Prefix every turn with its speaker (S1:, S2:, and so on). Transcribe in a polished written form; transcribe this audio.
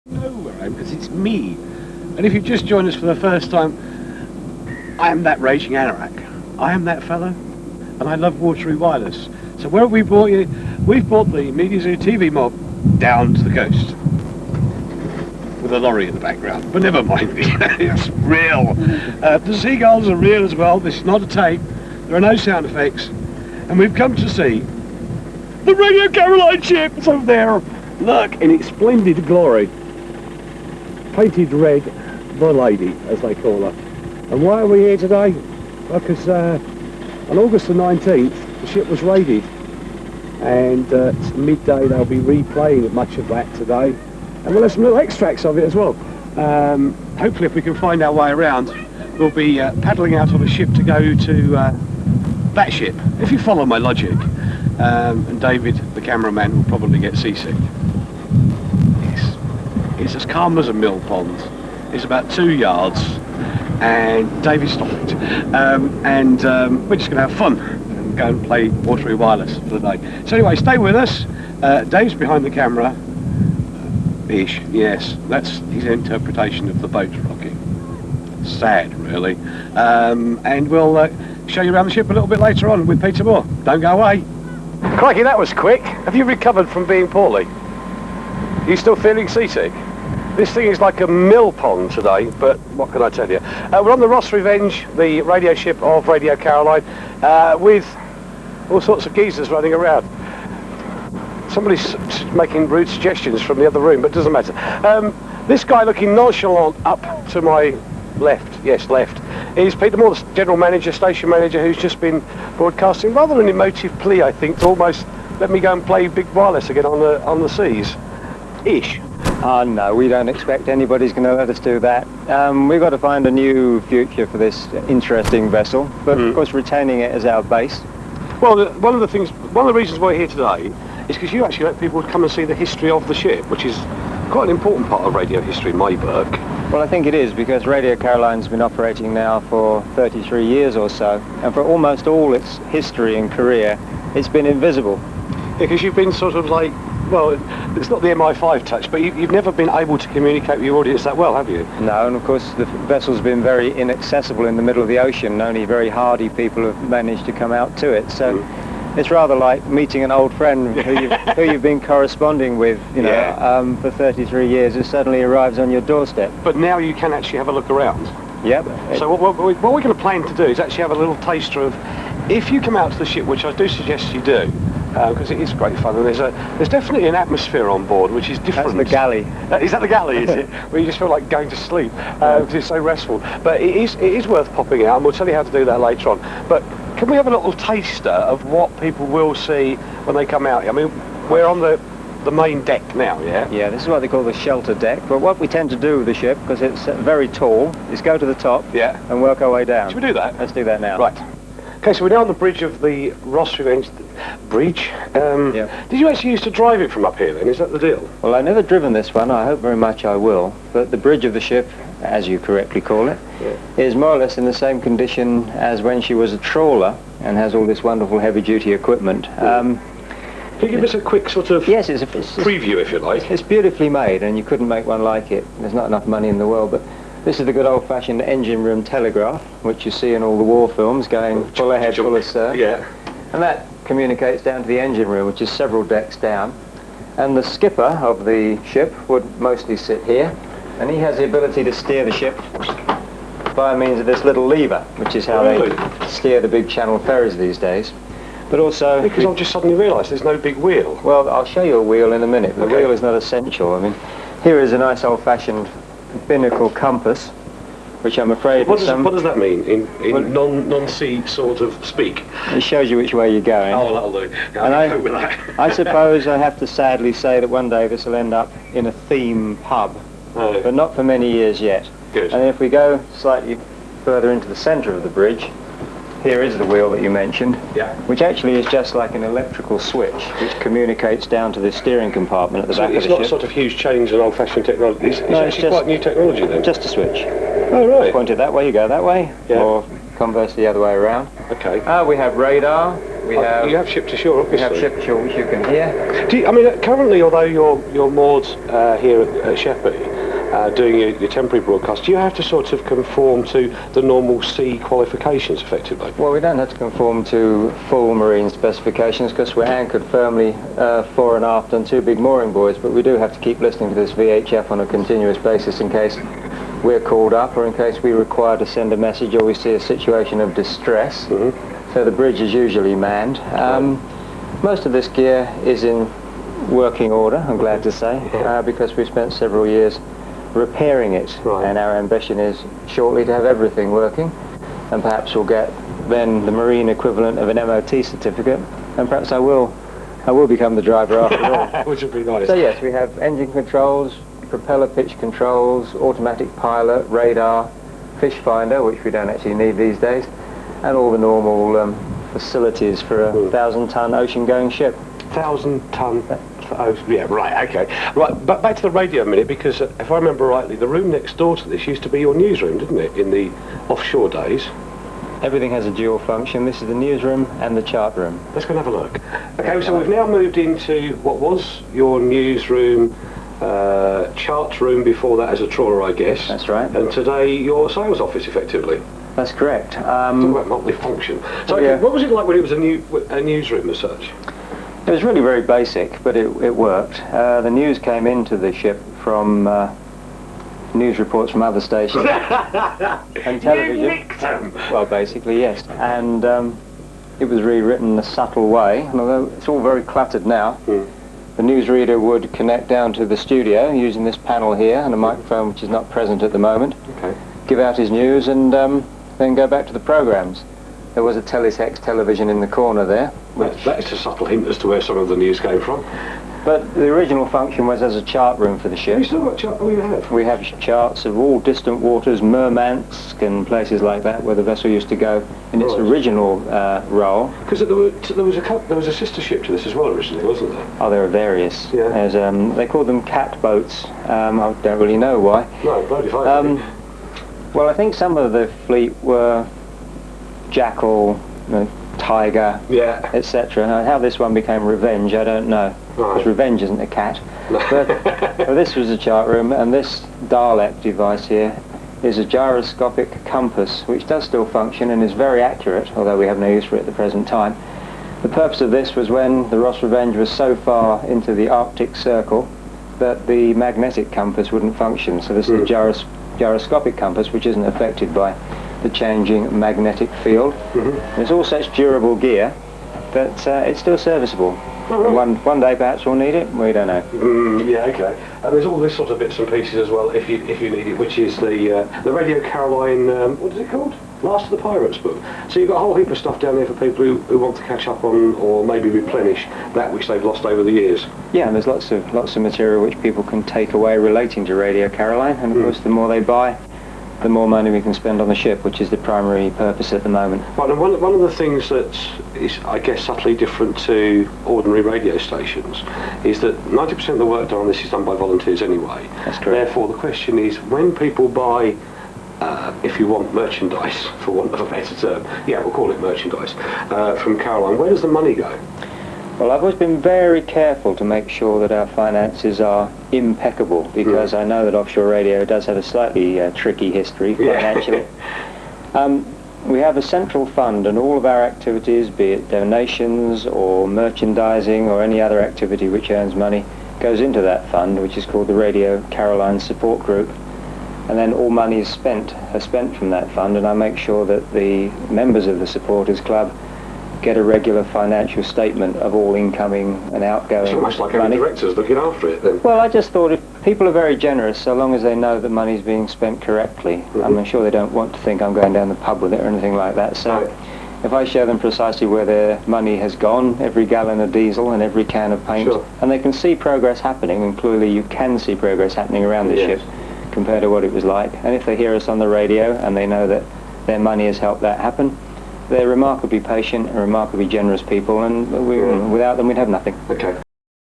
S1: know where I am because it's me. And if you've just joined us for the first time, I am that raging anorak. I am that fella, and I love watery wireless. So where have we brought you? We've brought the MediaZooTV mob down to the coast with a lorry in the background. But never mind, it's real. The seagulls are real as well. This is not a tape. There are no sound effects, and we've come to see the Radio Caroline ship. It's over there. Look, in its splendid glory. Painted red, the lady, as they call her. And why are we here today? Well, because on August the 19th, the ship was raided. And it's midday, they'll be replaying much of that today. And we'll have some little extracts of it as well. Hopefully, if we can find our way around, we'll be paddling out on a ship to go to that ship, if you follow my logic. And David, the cameraman, will probably get seasick. It's as calm as a mill pond. It's about 2 yards, and David stopped it. We're just going to have fun and go and play watery wireless for the day. So anyway, stay with us. Dave's behind the camera. Ish, yes, that's his interpretation of the boat rocking. Sad, really. And we'll show you around the ship a little bit later on with Peter Moore. Don't go away. Crikey, that was quick. Have you recovered from being poorly? Are you still feeling seasick? This thing is like a mill pond today, but what can I tell you? We're on the Ross Revenge, the radio ship of Radio Caroline, with all sorts of geezers running around. Somebody's making rude suggestions from the other room, but it doesn't matter. This guy looking nonchalant up to my left, yes, left, is Peter Moore, the general manager, station manager, who's just been broadcasting rather an emotive plea, I think, to almost let me go and play big wireless again on the seas. Ish.
S2: Oh no, we don't expect anybody's going to let us do that. We've got to find a new future for this interesting vessel, but of course retaining it as our base.
S1: Well, one of the reasons we're here today is because you actually let people come and see the history of the ship, which is quite an important part of radio history in my book.
S2: Well, I think it is, because Radio Caroline's been operating now for 33 years or so, and for almost all its history and career, it's been invisible.
S1: Because you've been sort of like, well, it's not the MI5 touch, but you've never been able to communicate with your audience that well, have you?
S2: No, and of course the vessel's been very inaccessible in the middle of the ocean, and only very hardy people have managed to come out to it. So it's rather like meeting an old friend who you've been corresponding with, you know, for 33 years, who suddenly arrives on your doorstep.
S1: But now you can actually have a look around.
S2: Yep.
S1: So what we're going to plan to do is actually have a little taster of, if you come out to the ship, which I do suggest you do, because it is great fun, and there's definitely an atmosphere on board which is different.
S2: That's the galley.
S1: Is that the galley, is it? Where you just feel like going to sleep, because it's so restful. But it is worth popping out, and we'll tell you how to do that later on. But can we have a little taster of what people will see when they come out? I mean, we're on the main deck now, yeah?
S2: Yeah, this is what they call the shelter deck. But what we tend to do with the ship, because it's very tall, is go to the top and work our way down.
S1: Should we do that?
S2: Let's do that now.
S1: Right. Okay, so we're now on the bridge of the Ross Revenge bridge. Did you actually used to drive it from up here then? Is that the deal?
S2: Well, I've never driven this one. I hope very much I will. But the bridge of the ship, as you correctly call it, is more or less in the same condition as when she was a trawler and has all this wonderful heavy-duty equipment.
S1: Can you give us a quick sort of preview, if you like?
S2: It's beautifully made, and you couldn't make one like it. There's not enough money in the world, but this is the good old-fashioned engine room telegraph, which you see in all the war films, going full ahead, full astern.
S1: Yeah.
S2: And that communicates down to the engine room, which is several decks down. And the skipper of the ship would mostly sit here, and he has the ability to steer the ship by means of this little lever, which is how they steer the big channel ferries these days. But also...
S1: Because I've just suddenly realised there's no big wheel.
S2: Well, I'll show you a wheel in a minute. The wheel is not essential. I mean, here is a nice old-fashioned binnacle compass, which I'm afraid...
S1: What does that mean in non-sea sort of speak?
S2: It shows you which way you're going.
S1: Oh, that'll do.
S2: And
S1: I'll with that.
S2: I suppose I have to sadly say that one day this will end up in a theme pub, but not for many years yet.
S1: Good.
S2: And if we go slightly further into the centre of the bridge, here is the wheel that you mentioned, which actually is just like an electrical switch, which communicates down to the steering compartment at the back of the ship.
S1: It's not sort of huge change in old-fashioned technology. It's actually quite new technology then.
S2: Just a switch.
S1: Oh, right.
S2: Point it that way, you go that way, or conversely the other way around.
S1: Okay.
S2: We have radar. You
S1: have ship to shore, obviously.
S2: We have ship to shore, which you can hear.
S1: Currently, although you're moored here at Sheppey, doing your temporary broadcast, do you have to sort of conform to the normal sea qualifications, effectively?
S2: Well, we don't have to conform to full marine specifications because we're anchored firmly fore and aft on 2 big mooring buoys, but we do have to keep listening to this VHF on a continuous basis in case we're called up or in case we require to send a message or we see a situation of distress. So the bridge is usually manned. Most of this gear is in working order, I'm glad to say, because we've spent several years repairing it, and our ambition is shortly to have everything working, and perhaps we'll get then the marine equivalent of an MOT certificate, and perhaps I will become the driver after all.
S1: Which would be nice.
S2: So yes, we have engine controls, propeller pitch controls, automatic pilot, radar, fish finder, which we don't actually need these days, and all the normal facilities for a 1,000-ton ocean-going ship.
S1: 1,000-ton. Oh, yeah, right, okay. Right, but back to the radio a minute, because if I remember rightly, the room next door to this used to be your newsroom, didn't it, in the offshore days?
S2: Everything has a dual function. This is the newsroom and the chart room.
S1: Let's go and have a look. Okay, so we've now moved into what was your newsroom, chart room before that as a trawler, I guess.
S2: That's right.
S1: And today, your sales office, effectively.
S2: That's correct.
S1: Talk about multi-function. So, okay, what was it like when it was a newsroom as such?
S2: It was really very basic, but it worked. The news came into the ship from news reports from other stations and television.
S1: You nicked them.
S2: Well, basically, yes. And it was rewritten in a subtle way, and although it's all very cluttered now, the newsreader would connect down to the studio using this panel here and a microphone which is not present at the moment, give out his news, and then go back to the programmes. There was a teletext television in the corner there.
S1: That is a subtle hint as to where some of the news came from.
S2: But the original function was as a chart room for the ship.
S1: You still got chart? Oh, you have?
S2: We have charts of all distant waters, Murmansk and places like that, where the vessel used to go in its original role.
S1: Because there was a sister ship to this as well originally, wasn't there?
S2: Oh, there are various.
S1: Yeah.
S2: There's, they call them cat boats. I don't really know why.
S1: No, bloody fine.
S2: Well, I think some of the fleet were Jackal, Tiger, etc. How this one became Revenge, I don't know. Because Revenge isn't a cat. But this was a chart room, and this Dalek device here is a gyroscopic compass, which does still function and is very accurate, although we have no use for it at the present time. The purpose of this was when the Ross Revenge was so far into the Arctic Circle that the magnetic compass wouldn't function. So this is a gyroscopic compass, which isn't affected by the changing magnetic field. It's all such durable gear that it's still serviceable. One day perhaps we'll need it, we don't know.
S1: Yeah, okay. And there's all this sort of bits and pieces as well if you need it, which is the Radio Caroline, what is it called? Last of the Pirates book. So you've got a whole heap of stuff down there for people who want to catch up on or maybe replenish that which they've lost over the years.
S2: Yeah, and there's lots of material which people can take away relating to Radio Caroline, and of course the more they buy, the more money we can spend on the ship, which is the primary purpose at the moment.
S1: Right, and one of the things that is, I guess, subtly different to ordinary radio stations is that 90% of the work done on this is done by volunteers anyway.
S2: That's correct.
S1: Therefore, the question is, when people buy, if you want, merchandise, for want of a better term, yeah, we'll call it merchandise, from Caroline, where does the money go?
S2: Well, I've always been very careful to make sure that our finances are impeccable, because I know that offshore radio does have a slightly tricky history financially. We have a central fund, and all of our activities, be it donations or merchandising or any other activity which earns money, goes into that fund, which is called the Radio Caroline Support Group. And then all money is spent from that fund, and I make sure that the members of the Supporters Club get a regular financial statement of all incoming and outgoing
S1: It's almost like
S2: money.
S1: having directors looking after it then.
S2: Well, I just thought if people are very generous, so long as they know that money's being spent correctly. I'm sure they don't want to think I'm going down the pub with it or anything like that. So if I show them precisely where their money has gone, every gallon of diesel and every can of paint, and they can see progress happening, and clearly you can see progress happening around the ship compared to what it was like. And if they hear us on the radio and they know that their money has helped that happen, they're remarkably patient and remarkably generous people, and without them we'd have nothing.
S1: Okay.